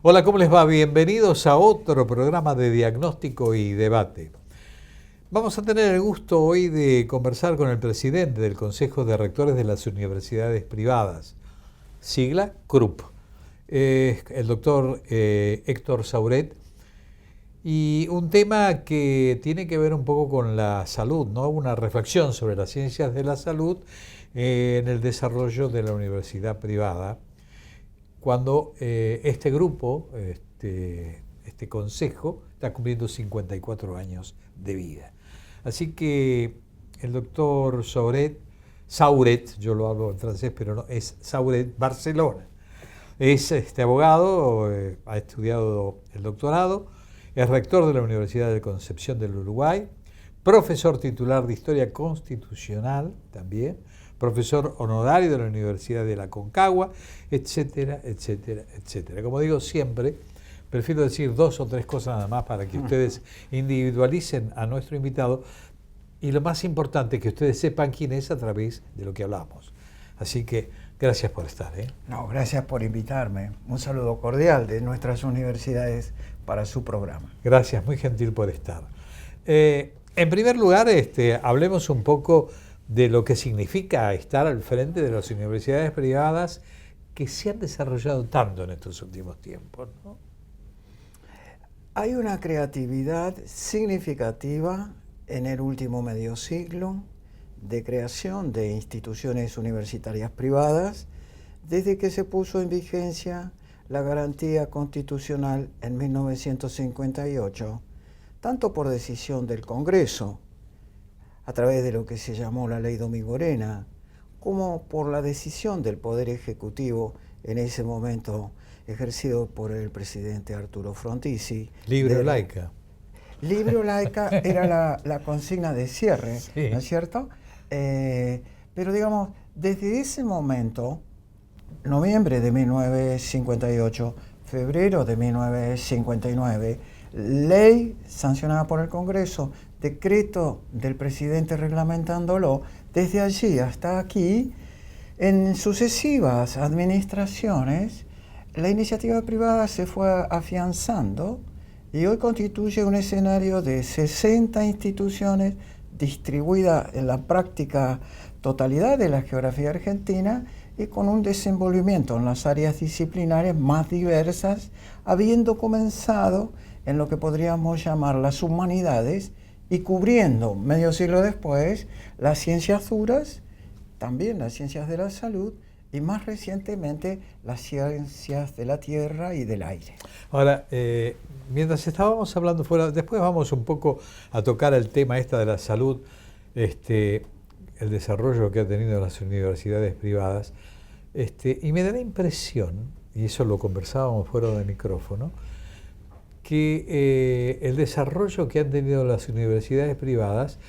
Hola, ¿cómo les va? Bienvenidos a otro programa de diagnóstico y debate. Vamos a tener el gusto hoy de conversar con el presidente del Consejo de Rectores de las Universidades Privadas, sigla CRUP, el doctor Héctor Sauret, y un tema que tiene que ver un poco con la salud, ¿no? Una reflexión sobre las ciencias de la salud en el desarrollo de la universidad privada, cuando este grupo, este consejo, está cumpliendo 54 años de vida. Así que el doctor Sauret, yo lo hablo en francés, pero no, es Sauret Barcelona. Es abogado, ha estudiado el doctorado, es rector de la Universidad de Concepción del Uruguay, profesor titular de Historia Constitucional también, profesor honorario de la Universidad de la Aconcagua, etcétera, etcétera, etcétera. Como digo siempre, prefiero decir 2 o 3 cosas nada más para que ustedes individualicen a nuestro invitado y lo más importante, que ustedes sepan quién es a través de lo que hablamos. Así que gracias por estar. No, gracias por invitarme. Un saludo cordial de nuestras universidades para su programa. Gracias, muy gentil por estar. En primer lugar, hablemos un poco de lo que significa estar al frente de las universidades privadas que se han desarrollado tanto en estos últimos tiempos, ¿no? Hay una creatividad significativa en el último medio siglo de creación de instituciones universitarias privadas desde que se puso en vigencia la garantía constitucional en 1958, tanto por decisión del Congreso, a través de lo que se llamó la Ley Domingo Arena, como por la decisión del Poder Ejecutivo en ese momento ejercido por el presidente Arturo Frondizi. Libre o laica. Libre o laica era la consigna de cierre, sí. ¿No es cierto? Pero digamos, desde ese momento, noviembre de 1958, febrero de 1959, ley sancionada por el Congreso, decreto del presidente reglamentándolo, desde allí hasta aquí, en sucesivas administraciones, la iniciativa privada se fue afianzando y hoy constituye un escenario de 60 instituciones distribuidas en la práctica totalidad de la geografía argentina y con un desenvolvimiento en las áreas disciplinares más diversas, habiendo comenzado en lo que podríamos llamar las humanidades y cubriendo medio siglo después las ciencias duras, también las ciencias de la salud y más recientemente las ciencias de la tierra y del aire. Ahora, mientras estábamos hablando fuera, después vamos un poco a tocar el tema de la salud, el desarrollo que ha tenido las universidades privadas, y me da la impresión, y eso lo conversábamos fuera de micrófono, que el desarrollo que han tenido las universidades privadas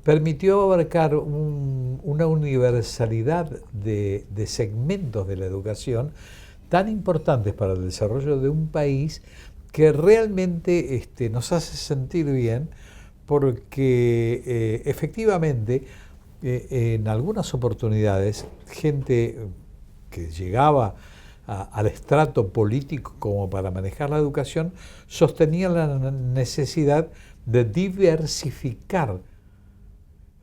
permitió abarcar una universalidad de segmentos de la educación tan importantes para el desarrollo de un país que realmente nos hace sentir bien porque efectivamente en algunas oportunidades gente que llegaba al estrato político como para manejar la educación sostenía la necesidad de diversificar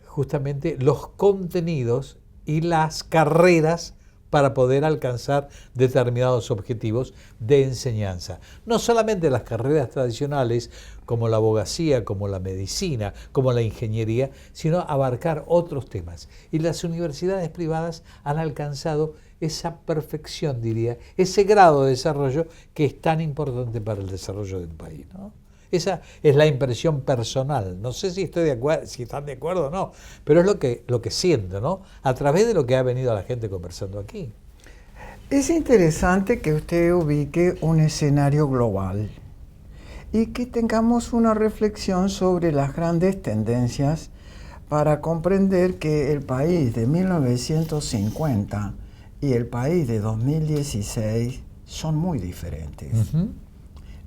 justamente los contenidos y las carreras para poder alcanzar determinados objetivos de enseñanza. No solamente las carreras tradicionales como la abogacía, como la medicina, como la ingeniería, sino abarcar otros temas. Y las universidades privadas han alcanzado esa perfección, diría, ese grado de desarrollo que es tan importante para el desarrollo de un país, ¿no? Esa es la impresión personal. No sé si estoy de acuerdo, si están de acuerdo o no, pero es lo que siento, ¿no? A través de lo que ha venido la gente conversando aquí. Es interesante que usted ubique un escenario global y que tengamos una reflexión sobre las grandes tendencias para comprender que el país de 1950 y el país de 2016 son muy diferentes. Uh-huh.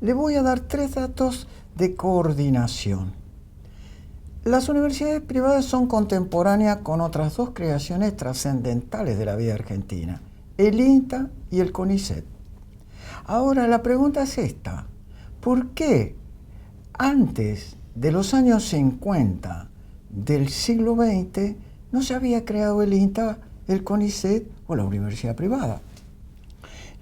Le voy a dar 3 datos de coordinación. Las universidades privadas son contemporáneas con otras 2 creaciones trascendentales de la vida argentina, el INTA y el CONICET. Ahora la pregunta es esta: ¿por qué antes de los años 50 del siglo XX no se había creado el INTA, el CONICET o la universidad privada?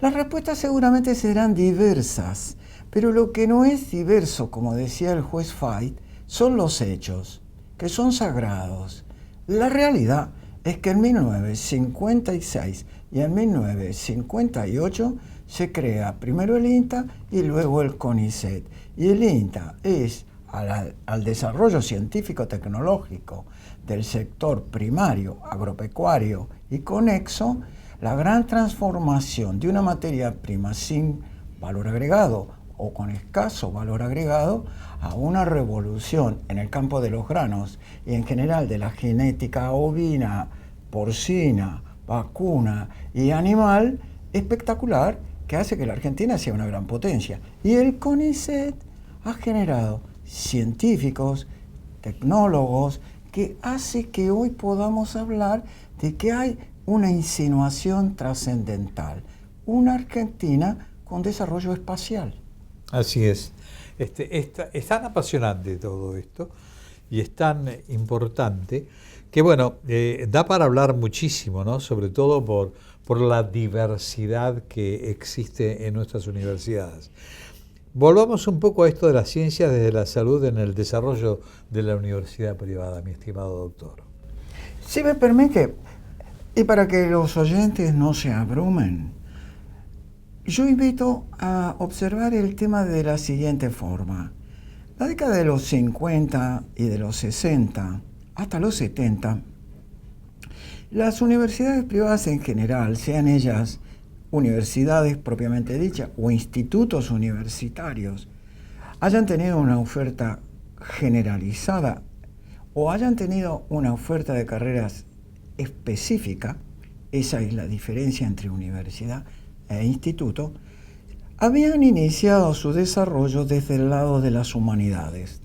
Las respuestas seguramente serán diversas, pero lo que no es diverso, como decía el juez Fait, son los hechos, que son sagrados. La realidad es que en 1956 y en 1958 se crea primero el INTA y luego el CONICET. Y el INTA es al desarrollo científico-tecnológico del sector primario, agropecuario y conexo, la gran transformación de una materia prima sin valor agregado o con escaso valor agregado a una revolución en el campo de los granos y en general de la genética ovina, porcina, vacuna y animal espectacular, que hace que la Argentina sea una gran potencia. Y el CONICET ha generado científicos, tecnólogos, que hace que hoy podamos hablar de que hay una insinuación trascendental, una Argentina con desarrollo espacial. Así es. Es tan apasionante todo esto y es tan importante que, bueno, da para hablar muchísimo, ¿no? Sobre todo por la diversidad que existe en nuestras universidades. Volvamos un poco a esto de las ciencias desde la salud en el desarrollo de la universidad privada, mi estimado doctor. Si me permite, y para que los oyentes no se abrumen, yo invito a observar el tema de la siguiente forma. La década de los 50 y de los 60 hasta los 70, las universidades privadas en general, sean ellas universidades propiamente dichas o institutos universitarios, hayan tenido una oferta generalizada o hayan tenido una oferta de carreras específica, esa es la diferencia entre universidad e instituto, habían iniciado su desarrollo desde el lado de las humanidades,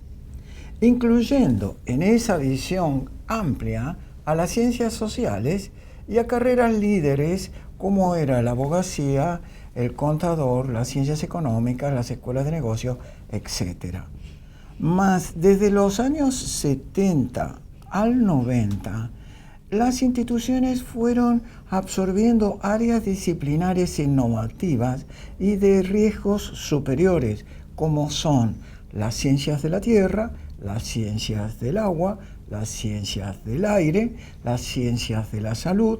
incluyendo en esa visión amplia a las ciencias sociales y a carreras líderes como era la abogacía, el contador, las ciencias económicas, las escuelas de negocios, etc. Mas desde los años 70 al 90, las instituciones fueron absorbiendo áreas disciplinares innovativas y de riesgos superiores, como son las ciencias de la tierra, las ciencias del agua, las ciencias del aire, las ciencias de la salud,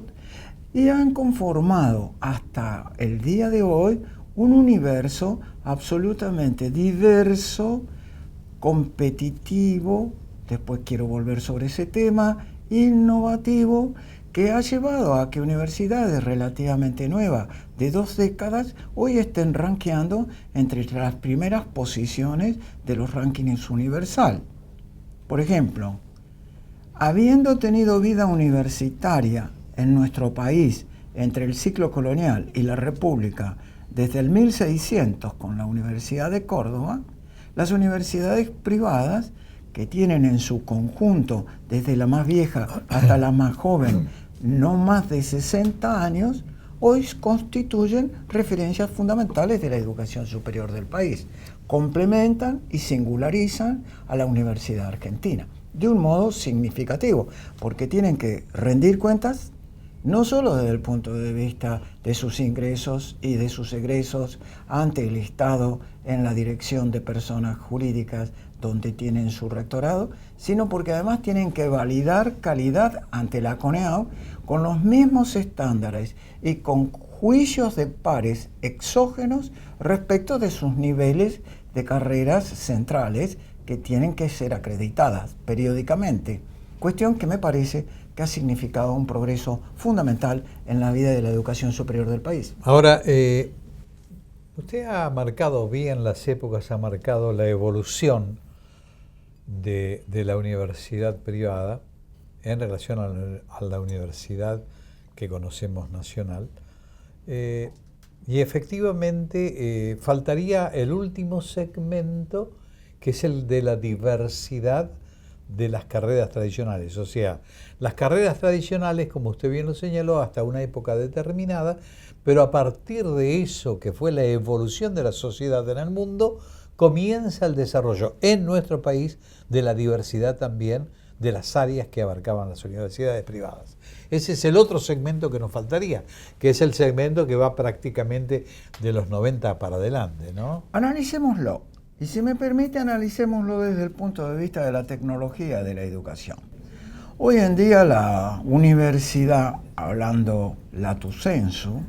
y han conformado hasta el día de hoy un universo absolutamente diverso, competitivo, después quiero volver sobre ese tema, innovativo, que ha llevado a que universidades relativamente nuevas de 2 décadas hoy estén rankeando entre las primeras posiciones de los rankings universal. Por ejemplo, habiendo tenido vida universitaria en nuestro país entre el ciclo colonial y la República desde el 1600 con la Universidad de Córdoba, las universidades privadas, que tienen en su conjunto, desde la más vieja hasta la más joven, no más de 60 años, hoy constituyen referencias fundamentales de la educación superior del país. Complementan y singularizan a la Universidad Argentina de un modo significativo, porque tienen que rendir cuentas no solo desde el punto de vista de sus ingresos y de sus egresos ante el Estado en la dirección de personas jurídicas donde tienen su rectorado, sino porque además tienen que validar calidad ante la CONEAU con los mismos estándares y con juicios de pares exógenos respecto de sus niveles de carreras centrales que tienen que ser acreditadas periódicamente, cuestión que me parece que ha significado un progreso fundamental en la vida de la educación superior del país. Ahora, usted ha marcado bien las épocas, ha marcado la evolución de la universidad privada en relación a la universidad que conocemos nacional. Y efectivamente faltaría el último segmento, que es el de la diversidad de las carreras tradicionales. O sea, las carreras tradicionales, como usted bien lo señaló, hasta una época determinada, pero a partir de eso, que fue la evolución de la sociedad en el mundo, comienza el desarrollo en nuestro país de la diversidad también de las áreas que abarcaban las universidades privadas. Ese es el otro segmento que nos faltaría, que es el segmento que va prácticamente de los 90 para adelante, ¿no? Analicémoslo. Y si me permite, analicémoslo desde el punto de vista de la tecnología de la educación. Hoy en día la universidad, hablando lato sensu,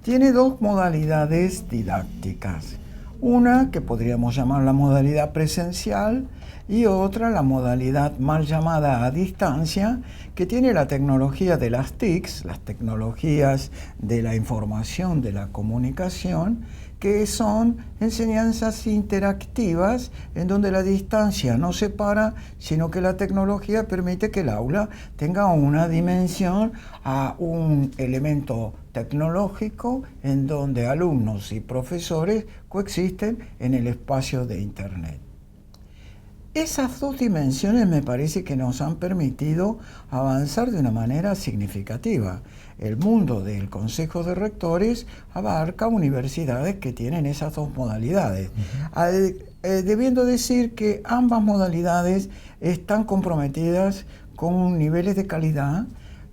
tiene dos modalidades didácticas. Una que podríamos llamar la modalidad presencial y otra la modalidad mal llamada a distancia, que tiene la tecnología de las TICs, las tecnologías de la información, de la comunicación, que son enseñanzas interactivas en donde la distancia no separa, sino que la tecnología permite que el aula tenga una dimensión a un elemento tecnológico en donde alumnos y profesores coexisten en el espacio de Internet. Esas dos dimensiones me parece que nos han permitido avanzar de una manera significativa. El mundo del Consejo de Rectores abarca universidades que tienen esas dos modalidades, debiendo decir que ambas modalidades están comprometidas con niveles de calidad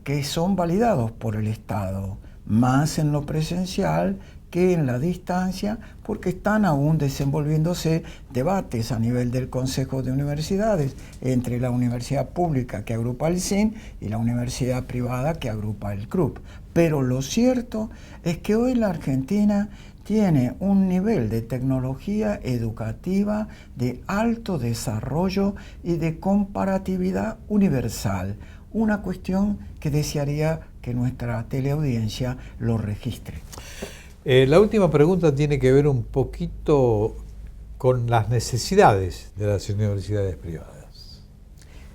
que son validados por el Estado, más en lo presencial que en la distancia, porque están aún desenvolviéndose debates a nivel del Consejo de Universidades entre la universidad pública que agrupa el CIN y la universidad privada que agrupa el CRUP. Pero lo cierto es que hoy la Argentina tiene un nivel de tecnología educativa de alto desarrollo y de comparatividad universal, una cuestión que desearía que nuestra teleaudiencia lo registre. La última pregunta tiene que ver un poquito con las necesidades de las universidades privadas.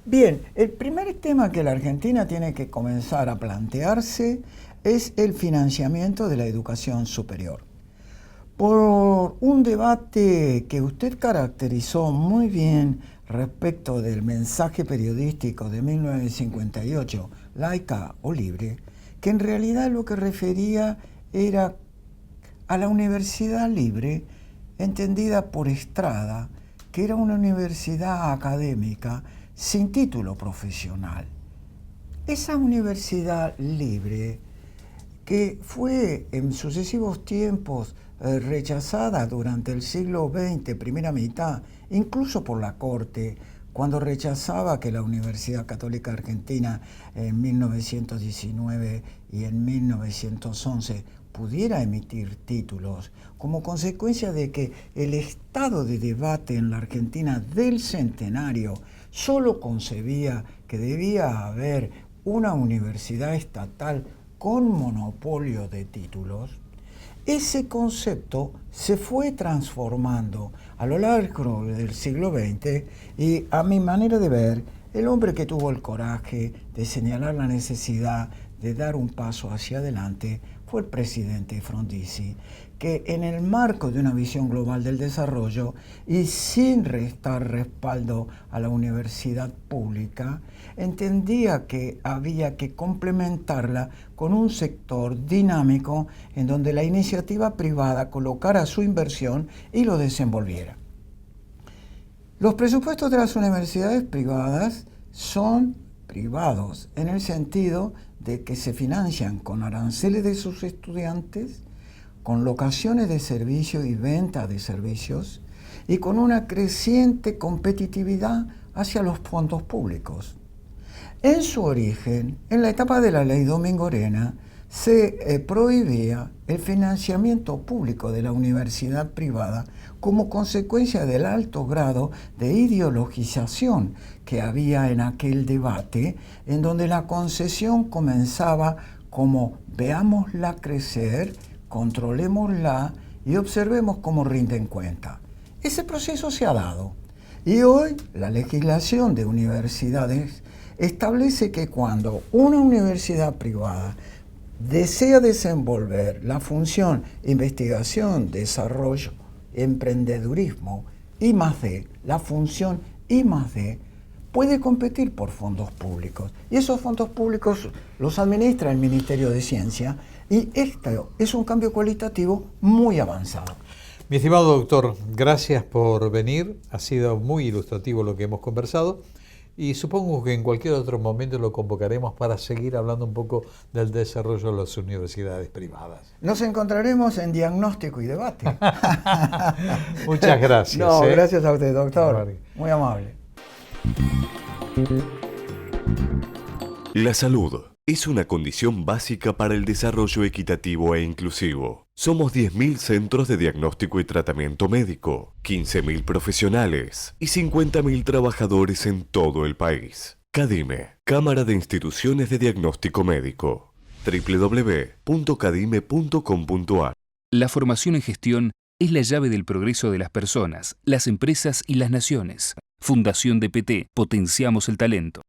Bien, el primer tema que la Argentina tiene que comenzar a plantearse es el financiamiento de la educación superior. Por un debate que usted caracterizó muy bien respecto del mensaje periodístico de 1958, laica o libre, que en realidad lo que refería era a la universidad libre, entendida por Estrada, que era una universidad académica sin título profesional. Esa universidad libre, que fue en sucesivos tiempos rechazada durante el siglo XX, primera mitad, incluso por la Corte, cuando rechazaba que la Universidad Católica Argentina en 1919 y en 1911 pudiera emitir títulos, como consecuencia de que el estado de debate en la Argentina del centenario solo concebía que debía haber una universidad estatal con monopolio de títulos. Ese concepto se fue transformando a lo largo del siglo XX y, a mi manera de ver, el hombre que tuvo el coraje de señalar la necesidad de dar un paso hacia adelante fue el presidente Frondizi, que en el marco de una visión global del desarrollo y sin restar respaldo a la universidad pública, entendía que había que complementarla con un sector dinámico en donde la iniciativa privada colocara su inversión y lo desenvolviera. Los presupuestos de las universidades privadas son privados en el sentido de que se financian con aranceles de sus estudiantes, con locaciones de servicio y venta de servicios y con una creciente competitividad hacia los fondos públicos. En su origen, en la etapa de la Ley Domingorena, se prohibía el financiamiento público de la universidad privada como consecuencia del alto grado de ideologización que había en aquel debate, en donde la concesión comenzaba como veámosla crecer, controlémosla y observemos cómo rinden cuenta. Ese proceso se ha dado y hoy la legislación de universidades establece que cuando una universidad privada desea desenvolver la función investigación, desarrollo, emprendedurismo, I+D, la función I+D, puede competir por fondos públicos. Y esos fondos públicos los administra el Ministerio de Ciencia, y esto es un cambio cualitativo muy avanzado. Mi estimado doctor, gracias por venir. Ha sido muy ilustrativo lo que hemos conversado. Y supongo que en cualquier otro momento lo convocaremos para seguir hablando un poco del desarrollo de las universidades privadas. Nos encontraremos en Diagnóstico y Debate. Muchas gracias. No, gracias a usted, doctor. Muy amable. La salud es una condición básica para el desarrollo equitativo e inclusivo. Somos 10.000 centros de diagnóstico y tratamiento médico, 15.000 profesionales y 50.000 trabajadores en todo el país. CADIME, Cámara de Instituciones de Diagnóstico Médico. www.cadime.com.ar. La formación en gestión es la llave del progreso de las personas, las empresas y las naciones. Fundación DPT, potenciamos el talento.